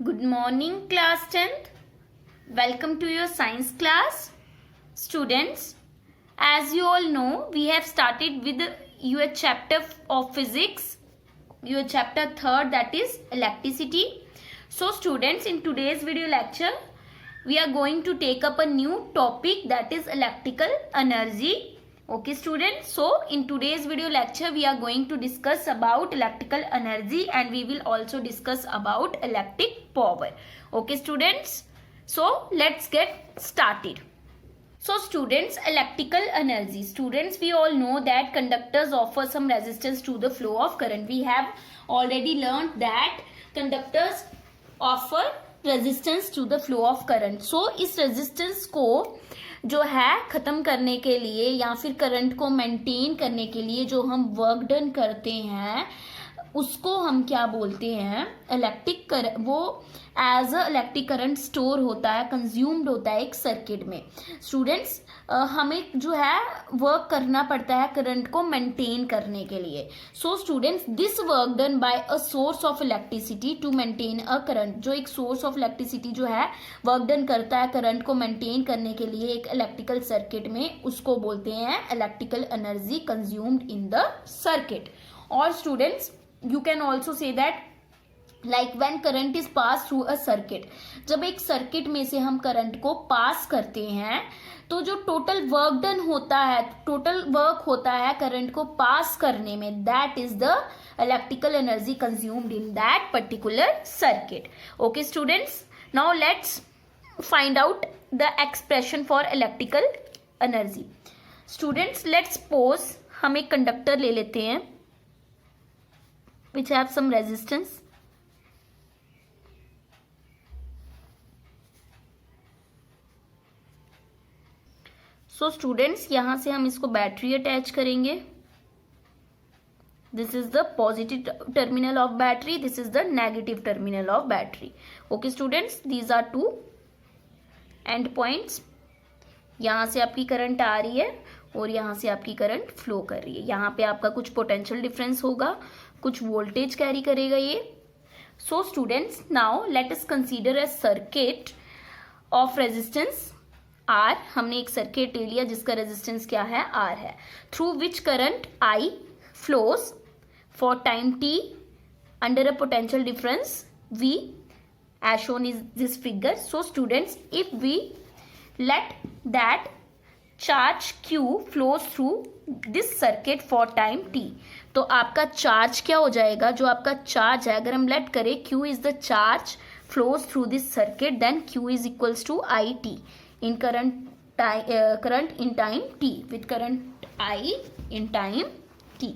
Good morning, class 10th. Welcome to your science class. Students, as you all know, we have started with your chapter of physics, your chapter 3rd, that is electricity. So students, in today's video lecture, we are going to take up a new topic, that is electrical energy. Okay students, so in today's video lecture we are going to discuss about electrical energy and we will also discuss about electric power. Okay students, so let's get started. So students, electrical energy. Students, we all know that conductors offer some resistance to the flow of current. We have already learned that conductors offer resistance to the flow of current. So इस resistance को जो है ख़त्म करने के लिए या फिर करंट को मेंटेन करने के लिए जो हम वर्क डन करते हैं उसको हम क्या बोलते हैं, इलेक्ट्रिक करंट. वो as a electric current store होता है, कंज्यूम्ड होता है एक सर्किट में. स्टूडेंट्स, हमें जो है वर्क करना पड़ता है करंट को मेंटेन करने के लिए. So students, this work done by a source of electricity to maintain a current. जो एक सोर्स ऑफ इलेक्ट्रिसिटी जो है वर्क डन करता है करंट को मेंटेन करने के लिए एक इलेक्ट्रिकल सर्किट में, उसको बोलते हैं electrical energy consumed in the circuit. और students, you can also say that like when current is passed through a circuit, जब एक सर्किट में से हम करंट को पास करते हैं तो जो टोटल वर्क डन होता है, टोटल वर्क होता है करंट को पास करने में, that is the electrical energy consumed in that particular circuit. Okay students, now let's find out the expression for electrical energy. Students, let's suppose हम एक कंडक्टर ले लेते हैं which have some resistance. So students, यहाँ से हम इसको battery attach करेंगे. This is the positive terminal of battery. This is the negative terminal of battery. Okay students, these are two end points. यहाँ से आपकी करंट आ रही है और यहाँ से आपकी करंट फ्लो कर रही है. यहाँ पे आपका कुछ पोटेंशियल डिफरेंस होगा, कुछ वोल्टेज कैरी करेगा ये. So students, now let us consider a circuit of resistance R. हमने एक सर्किट ले लिया जिसका रेजिस्टेंस क्या है, आर है, through which current I flows for time T under a potential difference V as shown is this figure. So students, if we let that charge q flows through this circuit for time t, तो आपका charge क्या हो जाएगा, जो आपका charge है अगर हम लेट करें q is the charge flows through this circuit, then q is equals to it in current in time t, with current I in time t.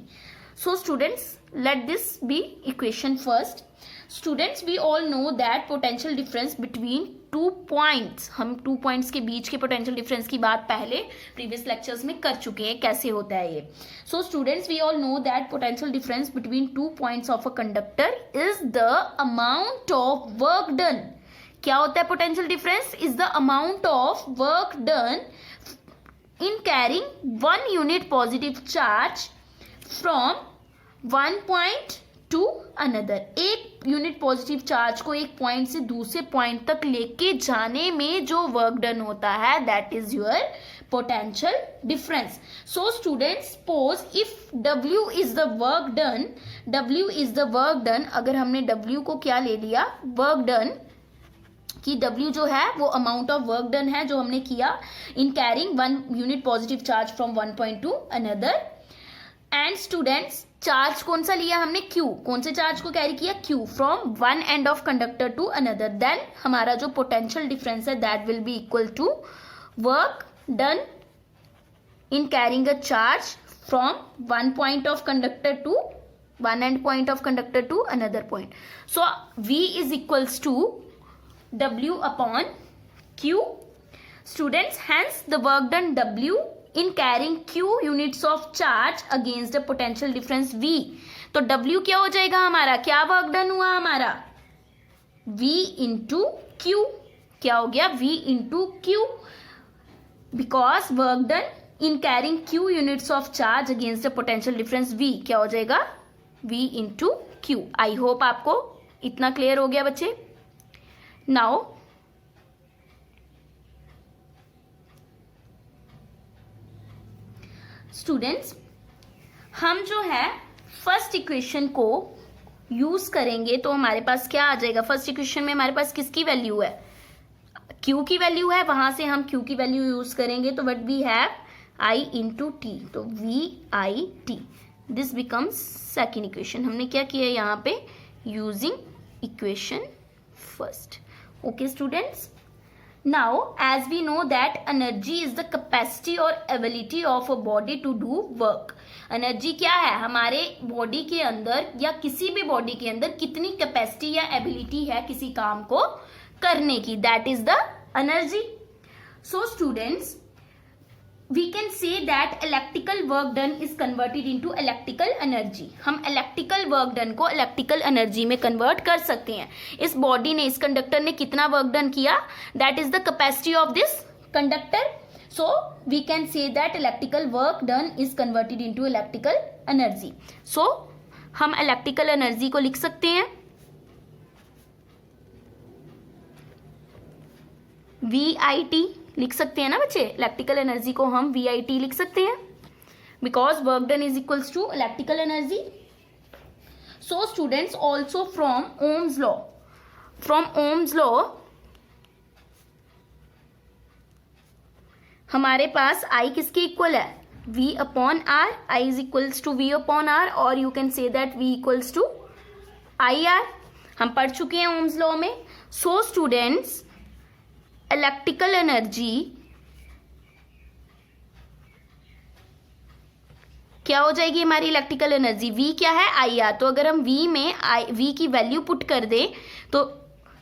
So students, let this be equation first. Students, we all know that potential difference between two points, हम 2 points के बीच के potential difference की बात पहले previous lectures में कर चुके हैं, कैसे होता है ये. So students, we all know that potential difference between 2 points of a conductor is the amount of work done. क्या होता है potential difference? Is the amount of work done in carrying 1 unit positive charge from 1 point to another. एक unit positive charge को एक point से दूसरे point तक लेके जाने में जो वर्क डन होता है, that is your potential difference. So students, suppose if W is the work done, W is the work done, अगर हमने W को क्या ले लिया, वर्क डन, कि W जो है वो अमाउंट ऑफ वर्क डन है जो हमने किया इन carrying 1 unit positive charge from 1 point to another. And students, charge कौन सा लिया हमने, Q. कौन से चार्ज को कैरी किया, Q, from one end of conductor to another. Then हमारा जो पोटेंशियल डिफरेंस है that will be equal to work done in carrying a charge from one point of conductor to one end point of conductor to another point. So V is equals to W upon Q. Students, hence the work done W in carrying q units of charge against the potential difference v. तो w क्या हो जाएगा हमारा, क्या work done हुआ हमारा, v into q. क्या हो गया, v into q, because work done in carrying q units of charge against the potential difference v, क्या हो जाएगा, v इंटू q. आई होप आपको इतना क्लियर हो गया बच्चे. नाउ स्टूडेंट्स, हम जो है फर्स्ट इक्वेशन को यूज करेंगे तो हमारे पास क्या आ जाएगा। फर्स्ट इक्वेशन में हमारे पास किसकी वैल्यू है, Q की वैल्यू है, वहां से हम Q की वैल्यू यूज करेंगे तो what we have I into T, तो VIT, this becomes second equation. हमने क्या किया यहाँ पे, using equation first. Okay students, now as we know that energy is the capacity और ability of a body to do work. Energy क्या है, हमारे बॉडी के अंदर या किसी भी बॉडी के अंदर कितनी कैपेसिटी या एबिलिटी है किसी काम को करने की, that is the energy. So students, we can say that electrical work done is converted into electrical energy। हम electrical work done को electrical energy में convert कर सकते हैं। इस body ने, इस conductor ने कितना work done किया, that is the capacity of this conductor। so we can say that electrical work done is converted into electrical energy। so हम electrical energy को लिख सकते हैं VIT, लिख सकते हैं ना बच्चे, इलेक्ट्रिकल एनर्जी को हम VIT लिख सकते हैं, because work done is equals to electrical energy. So students, also from Ohm's law, हमारे पास I किसके इक्वल है, V upon R, I is equals to V upon R, और you can say that V equals to IR। हम पढ़ चुके हैं Ohm's law में। सो स्टूडेंट्स, इलेक्ट्रिकल एनर्जी क्या हो जाएगी हमारी, इलेक्ट्रिकल एनर्जी V क्या है, IR। तो अगर हम V में V की वैल्यू पुट कर दें तो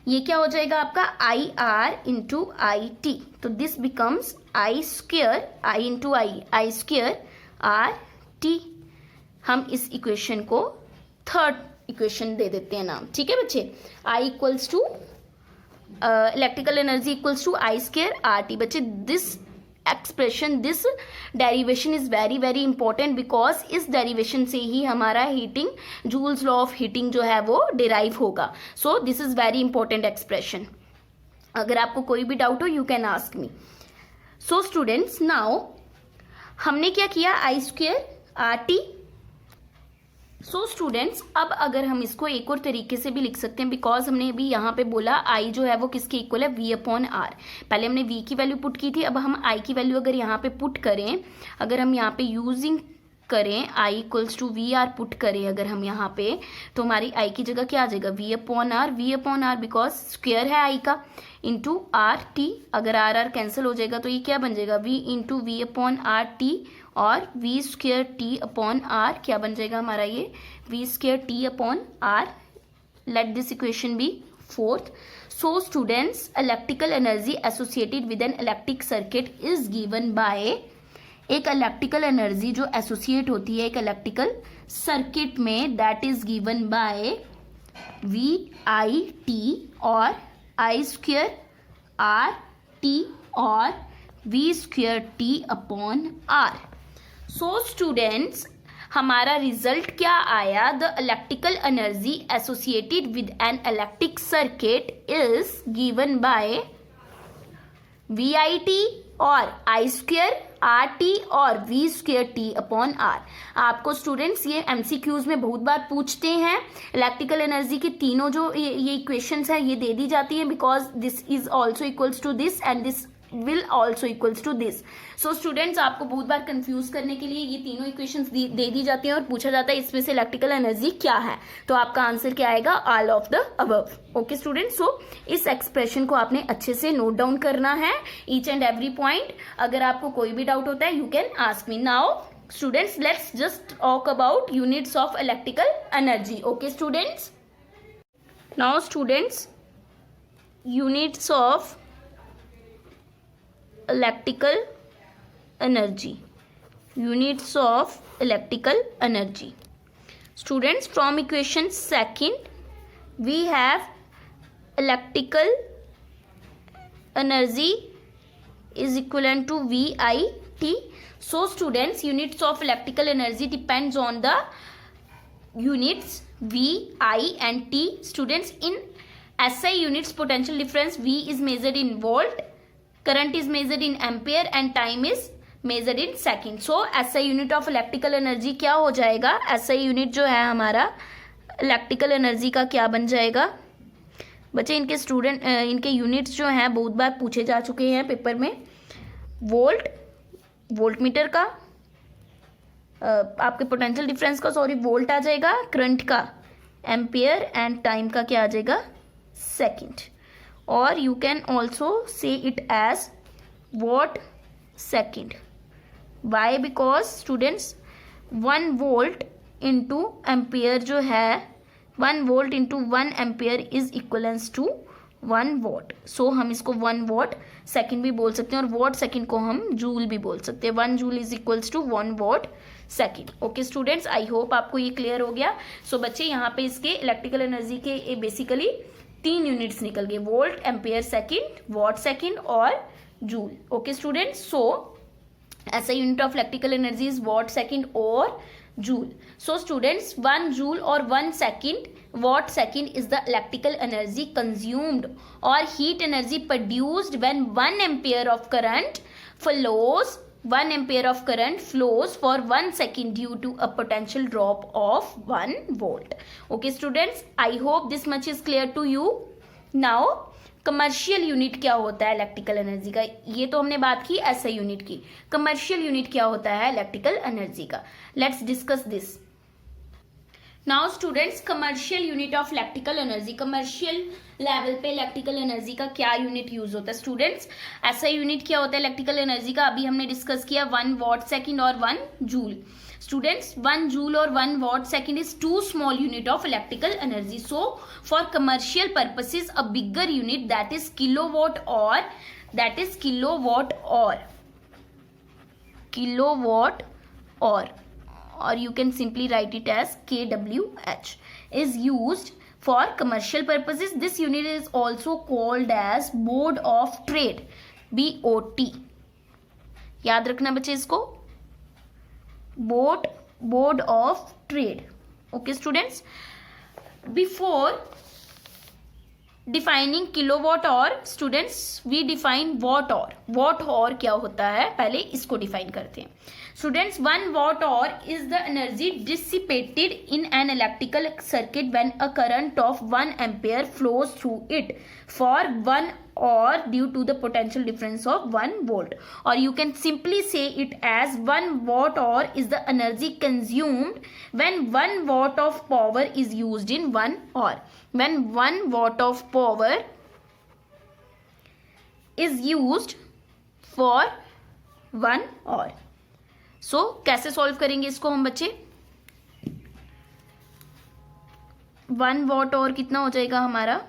ये क्या हो जाएगा आपका IR इंटू IT, तो this becomes I square, I into I square RT। हम इस इक्वेशन को थर्ड इक्वेशन दे देते हैं नाम, ठीक है बच्चे। I equals to electrical energy equals I square RT। बच्चे this expression, this derivation is very very important, because इस डेरिवेशन से ही हमारा heating, Joule's law of heating जो है वो डिराइव होगा। So this is very important expression. अगर आपको कोई भी डाउट हो you can ask me. So students, now हमने क्या किया, I square RT। So students, अब अगर हम इसको एक और तरीके से भी लिख सकते हैं, बिकॉज हमने अभी यहाँ पे बोला I जो है वो किसके इक्वल है, V अपॉन R। पहले हमने V की वैल्यू पुट की थी, अब हम I की वैल्यू अगर यहाँ पे पुट करें, अगर हम यहाँ पे यूजिंग करें I equals to VR put करें अगर हम यहाँ पे, तो हमारी I की जगह क्या आ जाएगा, V upon R, because square है I का, इंटू RT। अगर R कैंसिल हो जाएगा तो ये क्या बन जाएगा, V into V upon RT, और V square T upon R क्या बन जाएगा हमारा, ये V square T upon R। Let this equation be fourth. So students, electrical energy associated with an electric circuit is given by, एक electrical energy जो associate होती है एक इलेक्ट्रिकल सर्किट में, that is given bye VIT और I square RT और V square T upon R। So students, हमारा result क्या आया, the electrical energy associated with an electric circuit is given bye VIT और I स्क्वेयर RT और V square T upon R। आपको students ये MCQs में बहुत बार पूछते हैं। इलेक्ट्रिकल एनर्जी की तीनों जो ये इक्वेशंस हैं ये दे दी जाती हैं, because this is also equals to this and this will also equals to this. So students, आपको बहुत बार कंफ्यूज करने के लिए ये तीनों इक्वेशंस दे दी जाती हैं और पूछा जाता है इसमें से इलेक्ट्रिकल एनर्जी क्या है, तो आपका आंसर क्या आएगा, all of the above. Okay students, so इस एक्सप्रेशन को आपने अच्छे से नोट डाउन करना है, ईच एंड एवरी पॉइंट। अगर आपको कोई भी डाउट होता है you can ask me. Now students, let's just talk about units of electrical energy. Okay students, now students, units of electrical energy, units of electrical energy. Students, from equation second we have electrical energy is equivalent to VIT. So students, units of electrical energy depends on the units V, I and T. Students, in SI units potential difference, V is measured in volt, current is measured in ampere and time is measured in second. So SI unit of electrical energy क्या हो जाएगा, SI unit जो है हमारा electrical energy का क्या बन जाएगा बच्चे, इनके स्टूडेंट इनके यूनिट्स जो हैं बहुत बार पूछे जा चुके हैं पेपर में। वोल्ट, वोल्ट मीटर का आपके पोटेंशियल डिफरेंस का सॉरी वोल्ट आ जाएगा, करंट का एम्पियर एंड टाइम का क्या आ जाएगा सेकंड, और you can also say it as watt second. Why? Because students 1 volt into ampere जो है 1 volt into 1 ampere is equivalence to 1 watt. So हम इसको 1 वॉट सेकंड भी बोल सकते हैं और वॉट सेकंड को हम जूल भी बोल सकते हैं। 1 joule is equals to 1 watt second. Okay students, I hope आपको ये क्लियर हो गया। सो बच्चे यहाँ पे इसके इलेक्ट्रिकल एनर्जी के बेसिकली 3 यूनिट्स निकल गए, volt, ampere second, what second और जूल। ओके स्टूडेंट्स, सो ऐसा unit of electrical energy is what second और joule. So students, 1 joule or 1 second watt second is the electrical energy consumed or heat energy produced when 1 ampere of current flows 1 ampere of current flows for 1 second due to a potential drop of 1 volt. Okay students, I hope this much is clear to you. Now commercial unit क्या होता है electrical energy का, ये तो हमने बात की ऐसा यूनिट की। कमर्शियल यूनिट क्या होता है इलेक्ट्रिकल एनर्जी का, let's discuss this now students. Commercial unit of electrical energy, commercial level पे इलेक्ट्रिकल एनर्जी का क्या यूनिट यूज होता है स्टूडेंट्स। ऐसा यूनिट क्या होता है इलेक्ट्रिकल एनर्जी का, अभी हमने डिस्कस किया 1 वॉट सेकंड और 1 joule. Students, 1 joule or 1 watt second is too small unit of electrical energy. So, for commercial purposes, a bigger unit that is kilowatt or you can simply write it as kWh is used for commercial purposes. This unit is also called as board of trade, BOT. याद रखना बच्चे इसको, board of trade. Okay students, before defining kilowatt hour students we define watt hour क्या होता है पहले इसको define करते हैं। Students, 1 watt hour is the energy dissipated in an electrical circuit when a current of 1 ampere flows through it for 1 hour due to the potential difference of 1 volt. Or you can simply say it as 1 watt hour is the energy consumed when 1 watt of power is used in 1 hour. When 1 watt of power is used for 1 hour. सो कैसे solve करेंगे इसको हम बच्चे, 1 what और कितना हो जाएगा हमारा,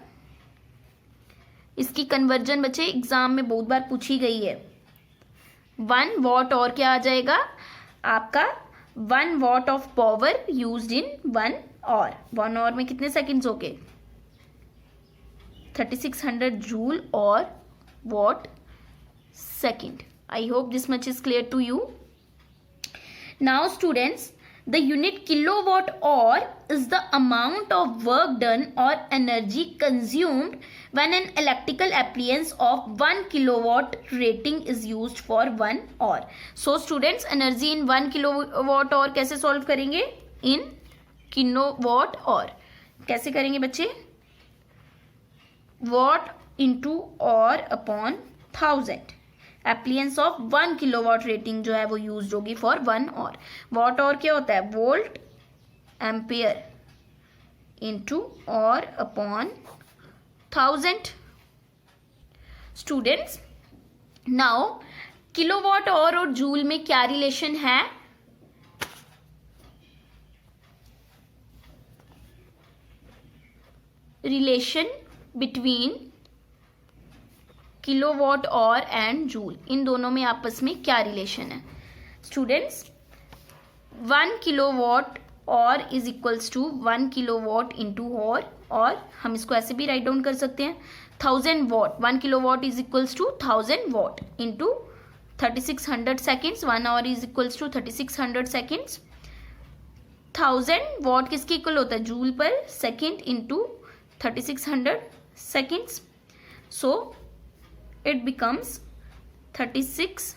इसकी कन्वर्जन बच्चे एग्जाम में बहुत बार पूछी गई है। 1 वॉट और क्या आ जाएगा आपका, 1 watt of power used in 1 hour. 1 hour में कितने सेकंड्स हो गए, 3600 जूल और watt second. I hope this much is clear to you. Now students, the unit kilowatt hour is the amount of work done or energy consumed when an electrical appliance of 1 kilowatt rating is used for 1 hour. So students, energy in 1 kilowatt hour कैसे solve करेंगे, in kilowatt hour कैसे करेंगे बच्चे, watt into hour upon 1000। Appliances of 1 kilowatt rating जो है वो use होगी for 1 our. Watt hour क्या होता है, volt ampere into hour upon 1000। Students, now kilowatt hour और जूल में क्या रिलेशन है, relation between kilowatt hour and joule, इन दोनों में आपस में क्या रिलेशन है students. 1 kilowatt hour is equals to 1 kilowatt into hour हम इसको ऐसे भी राइट डाउन कर सकते हैं 1000 watt. 1 kilowatt is equals to 1000 watt into 3600 seconds. 1 hour is equals to 3600 seconds. 1000 watt किसके इक्वल होता है, joule per second into 3600 seconds. So it becomes 36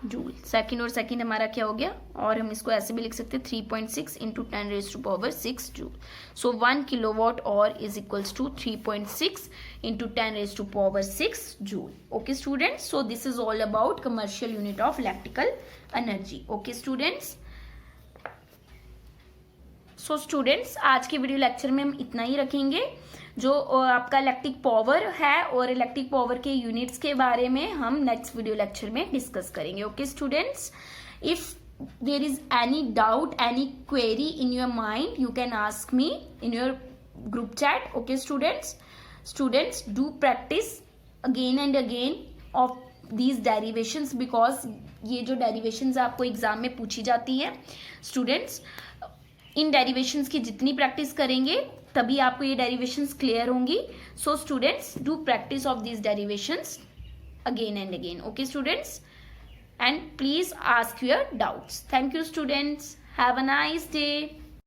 joule. Second और सेकेंड हमारा क्या हो गया, और हम इसको ऐसे भी लिख सकते हैं 3.6 into 10⁻6 joule. So 1 kilowatt hour is equals to 3.6 into 10⁻6 joule. Okay students, so this is all about commercial unit of electrical energy. Okay students, so students आज के वीडियो लेक्चर में हम इतना ही रखेंगे. जो आपका इलेक्ट्रिक पावर है और इलेक्ट्रिक पावर के यूनिट्स के बारे में हम नेक्स्ट वीडियो लेक्चर में डिस्कस करेंगे. Okay students, if there is any doubt, any query in your mind, you can ask me in your group chat. Okay students do practice again and again of these derivations, because ये जो derivations आपको exam में पूछी जाती है students, इन derivations की जितनी practice करेंगे तभी आपको ये डेरिवेशंस क्लियर होंगी. So students do practice of these derivations again and again. Okay students, and please ask your doubts. Thank you students, have a nice day.